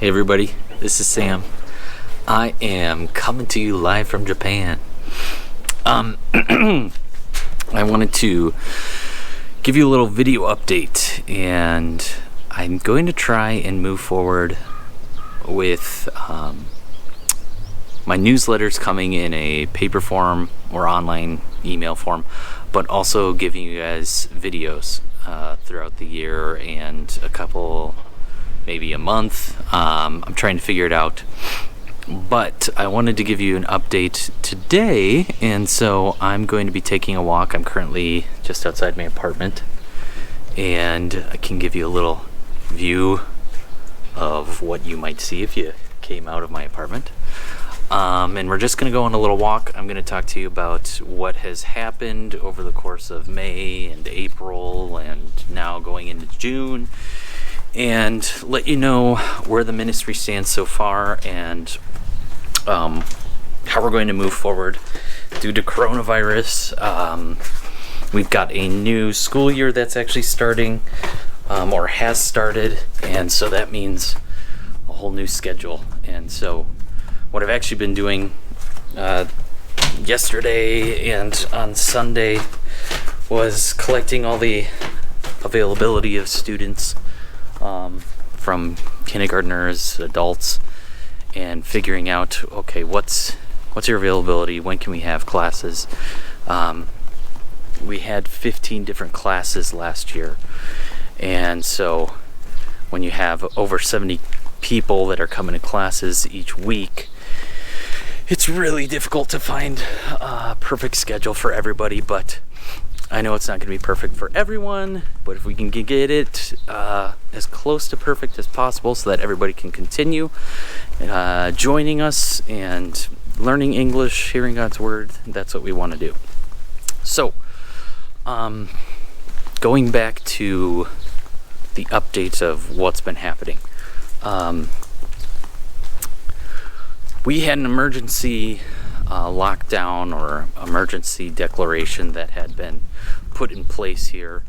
Hey everybody, this is Sam. I am coming to you live from Japan. I wanted to give you a little video update, and I'm going to try and move forward with my newsletters coming in a paper form or online email form, but also giving you guys videos throughout the year and a couple, maybe a month. I'm trying to figure it out, but I wanted to give you an update today, and so I'm going to be taking a walk. I'm currently just outside my apartment, and I can give you a little view of what you might see if you came out of my apartment. And we're just going to go on a little walk. I'm going to talk to you about what has happened over the course of May and April and now going into June, and let you know where the ministry stands so far and how we're going to move forward due to coronavirus. We've got a new school year that's actually starting or has started, and so that means a whole new schedule. And so what I've actually been doing yesterday and on Sunday was collecting all the availability of students from kindergartners, adults, and figuring out, okay, what's your availability? When can we have classes? We had 15 different classes last year, and so when you have over 70 people that are coming to classes each week, it's really difficult to find a perfect schedule for everybody. But I know it's not going to be perfect for everyone, but if we can get it as close to perfect as possible so that everybody can continue joining us and learning English, hearing God's Word, that's what we want to do. So, going back to the updates of what's been happening. We had an emergency lockdown or emergency declaration that had been put in place here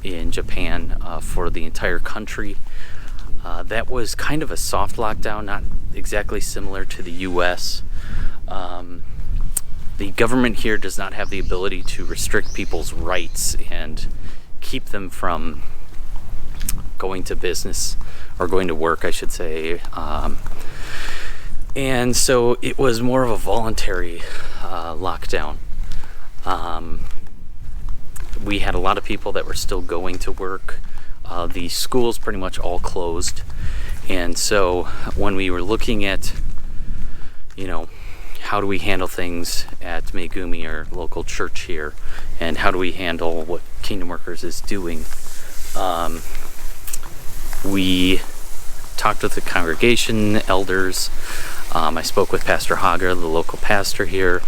in Japan for the entire country. That was kind of a soft lockdown, not exactly similar to the US. The government here does not have the ability to restrict people's rights and keep them from going to business or going to work, I should say. And so it was more of a voluntary lockdown. We had a lot of people that were still going to work. The schools pretty much all closed. And so when we were looking at, how do we handle things at Megumi, our local church here, and how do we handle what Kingdom Workers is doing, we talked with the congregation elders. I spoke with Pastor Hager, the local pastor here,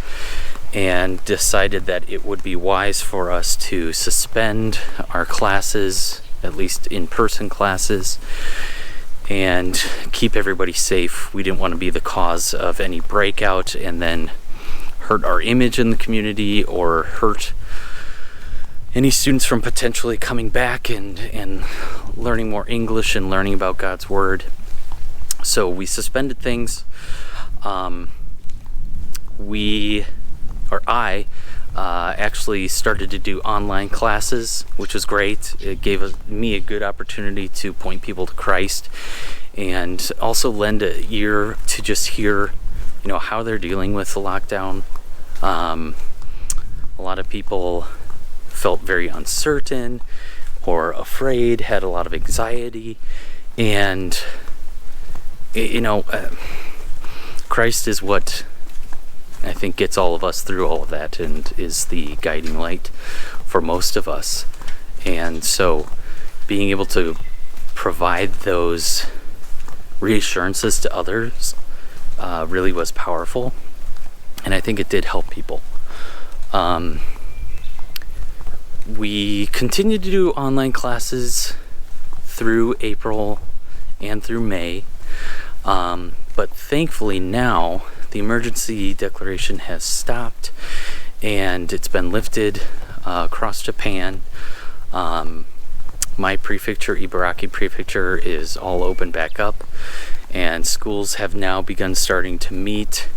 and decided that it would be wise for us to suspend our classes, at least in-person classes, and keep everybody safe. We didn't want to be the cause of any breakout and then hurt our image in the community or hurt any students from potentially coming back and learning more English and learning about God's Word. So we suspended things. I actually started to do online classes, which was great. It gave me a good opportunity to point people to Christ and also lend an ear to just hear, how they're dealing with the lockdown. A lot of people felt very uncertain or afraid, had a lot of anxiety, and Christ is what I think gets all of us through all of that and is the guiding light for most of us. And so being able to provide those reassurances to others really was powerful, and I think it did help people. We continued to do online classes through April and through May, but thankfully now the emergency declaration has stopped and it's been lifted across Japan. My prefecture, Ibaraki Prefecture, is all open back up, and schools have now begun starting to meet.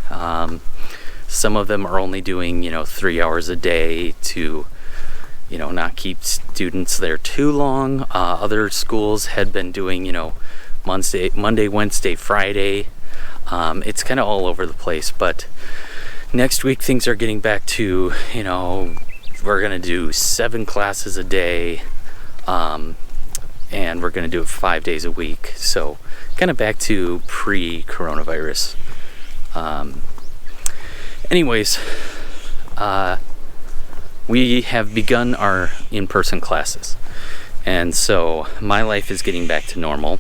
Some of them are only doing 3 hours a day to not keep students there too long. Other schools had been doing Monday, Wednesday, Friday. It's kind of all over the place, but next week things are getting back to we're gonna do 7 classes a day, and we're gonna do it 5 days a week, so kind of back to pre-coronavirus. Anyways, we have begun our in-person classes, and so my life is getting back to normal.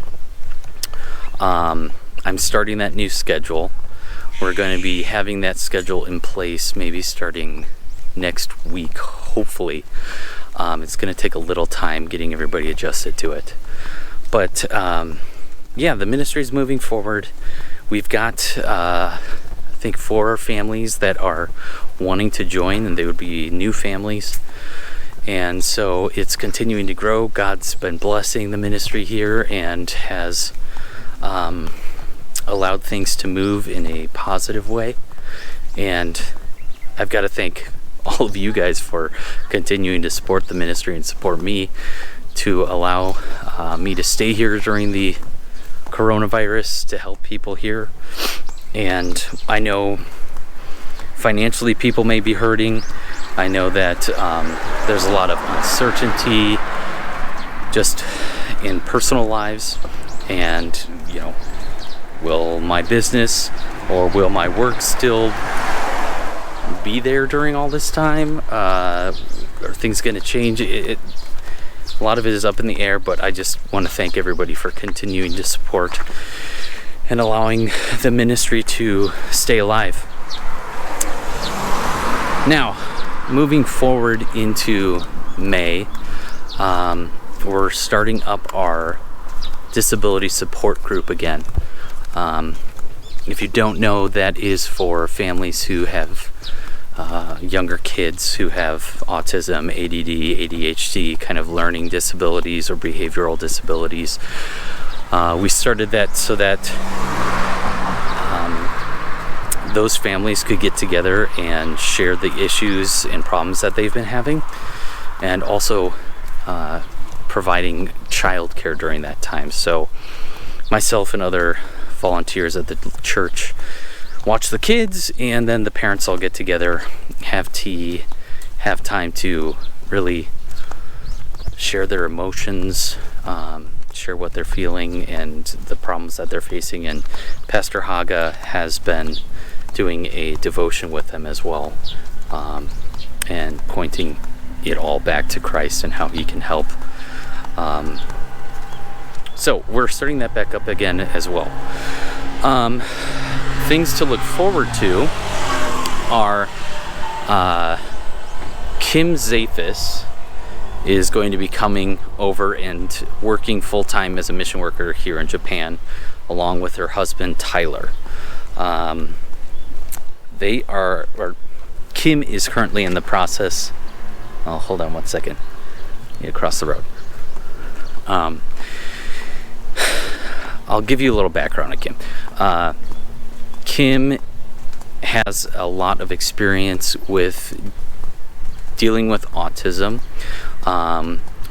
I'm starting that new schedule. We're going to be having that schedule in place maybe starting next week, hopefully. It's going to take a little time getting everybody adjusted to it. But yeah, the ministry is moving forward. We've got, I think, 4 families that are wanting to join, and they would be new families. And so it's continuing to grow. God's been blessing the ministry here and has allowed things to move in a positive way. And I've got to thank all of you guys for continuing to support the ministry and support me to allow me to stay here during the coronavirus to help people here. And I know financially people may be hurting. I know that there's a lot of uncertainty just in personal lives, and will my business or will my work still be there during all this time? Are things going to change? A lot of it is up in the air, but I just want to thank everybody for continuing to support and allowing the ministry to stay alive. Now, moving forward into May, we're starting up our disability support group again. If you don't know, that is for families who have younger kids who have autism, ADD, ADHD, kind of learning disabilities or behavioral disabilities. We started that so that those families could get together and share the issues and problems that they've been having, and also providing childcare during that time. So myself and other volunteers at the church watch the kids, and then the parents all get together, have tea, have time to really share their emotions, share what they're feeling and the problems that they're facing. And Pastor Haga has been doing a devotion with them as well, and pointing it all back to Christ and how he can help. So we're starting that back up again as well. Things to look forward to are Kim Zaphis is going to be coming over and working full-time as a mission worker here in Japan, along with her husband Tyler. Kim is currently in the process. Oh, hold on one second. Across the road. I'll give you a little background on Kim. Kim has a lot of experience with dealing with autism.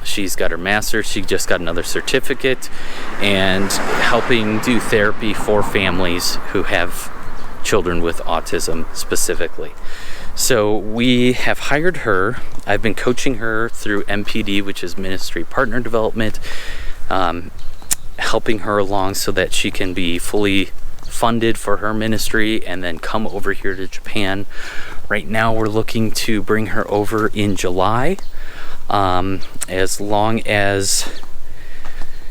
She's got her master's, she just got another certificate, and helping do therapy for families who have children with autism specifically. So we have hired her. I've been coaching her through MPD, which is Ministry Partner Development, helping her along so that she can be fully funded for her ministry and then come over here to Japan. Right now we're looking to bring her over in July, as long as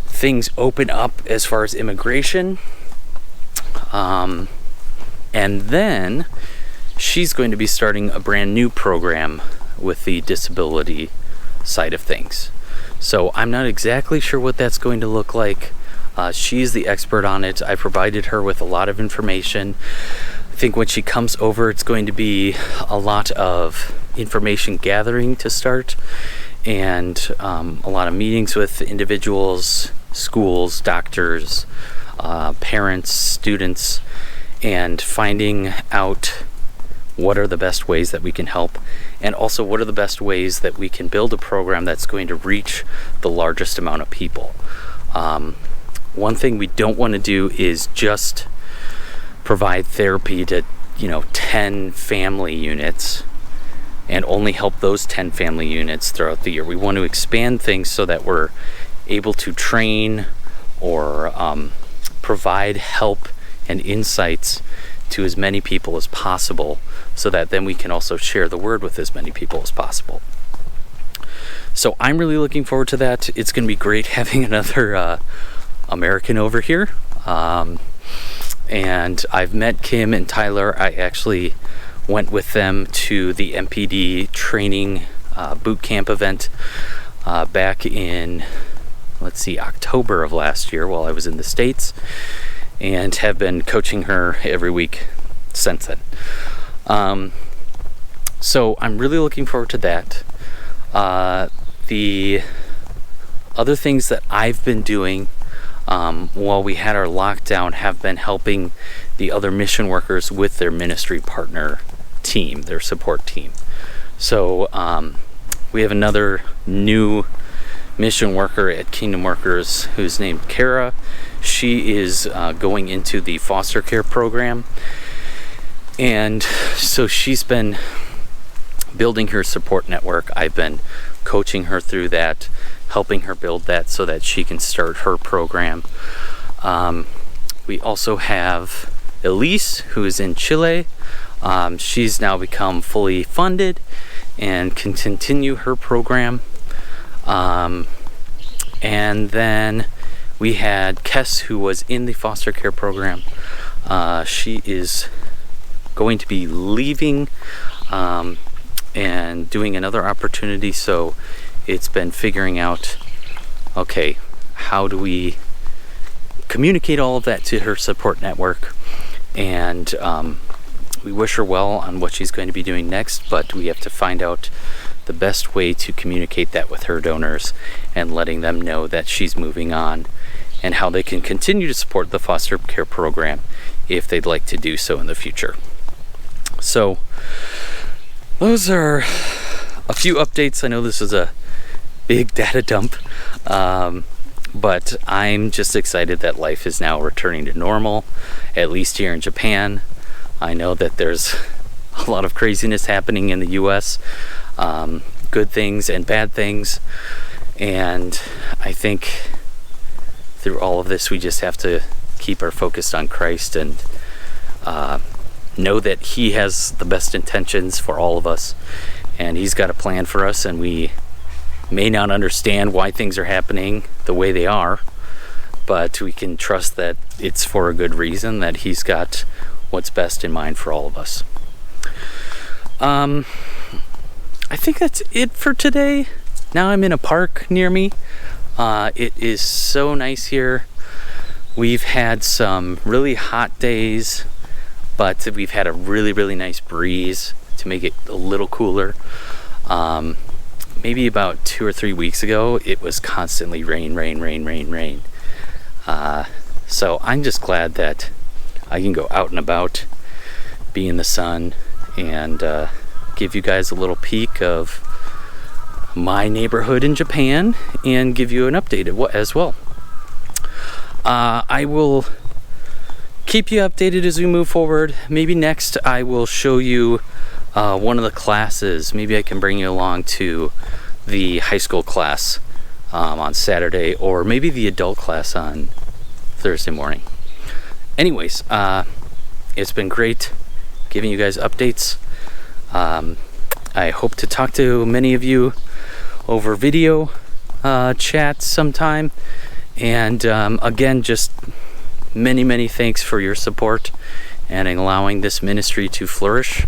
things open up as far as immigration, and then she's going to be starting a brand new program with the disability side of things. So I'm not exactly sure what that's going to look like. She's the expert on it. I provided her with a lot of information. I think when she comes over, it's going to be a lot of information gathering to start, and a lot of meetings with individuals, schools, doctors, parents, students, and finding out what are the best ways that we can help, and also what are the best ways that we can build a program that's going to reach the largest amount of people. One thing we don't want to do is just provide therapy to 10 family units and only help those 10 family units throughout the year. We want to expand things so that we're able to train or provide help and insights to as many people as possible, so that then we can also share the word with as many people as possible. So I'm really looking forward to that. It's going to be great having another American over here. And I've met Kim and Tyler. I actually went with them to the MPD training boot camp event back in, October of last year while I was in the States, and have been coaching her every week since then. So I'm really looking forward to that. The other things that I've been doing while we had our lockdown have been helping the other mission workers with their ministry partner team, their support team. So we have another new mission worker at Kingdom Workers who's named Kara. She is going into the foster care program, and so she's been building her support network. I've been coaching her through that, helping her build that so that she can start her program. We also have Elise, who is in Chile. She's now become fully funded and can continue her program. And then we had Kess, who was in the foster care program. She is going to be leaving and doing another opportunity. So it's been figuring out, okay, how do we communicate all of that to her support network? And we wish her well on what she's going to be doing next, but we have to find out the best way to communicate that with her donors and letting them know that she's moving on, and how they can continue to support the foster care program if they'd like to do so in the future. So those are a few updates. I know this is a big data dump, but I'm just excited that life is now returning to normal, at least here in Japan. I know that there's a lot of craziness happening in the US, good things and bad things, and I think through all of this we just have to keep our focus on Christ and know that He has the best intentions for all of us, and He's got a plan for us, and we may not understand why things are happening the way they are, but we can trust that it's for a good reason, that He's got what's best in mind for all of us. I think that's it for today. Now I'm in a park near me. It is so nice here. We've had some really hot days, but we've had a really, really nice breeze to make it a little cooler. Maybe about 2 or 3 weeks ago, it was constantly rain. So I'm just glad that I can go out and about, be in the sun, and give you guys a little peek of my neighborhood in Japan and give you an update as well. I will keep you updated as we move forward. Maybe next I will show you one of the classes. Maybe I can bring you along to the high school class on Saturday, or maybe the adult class on Thursday morning. Anyways, it's been great giving you guys updates. I hope to talk to many of you over video chat sometime. And again, just many thanks for your support and allowing this ministry to flourish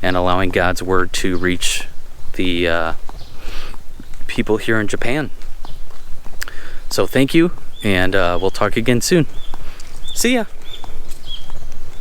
and allowing God's word to reach the people here in Japan. So thank you, and we'll talk again soon. See ya.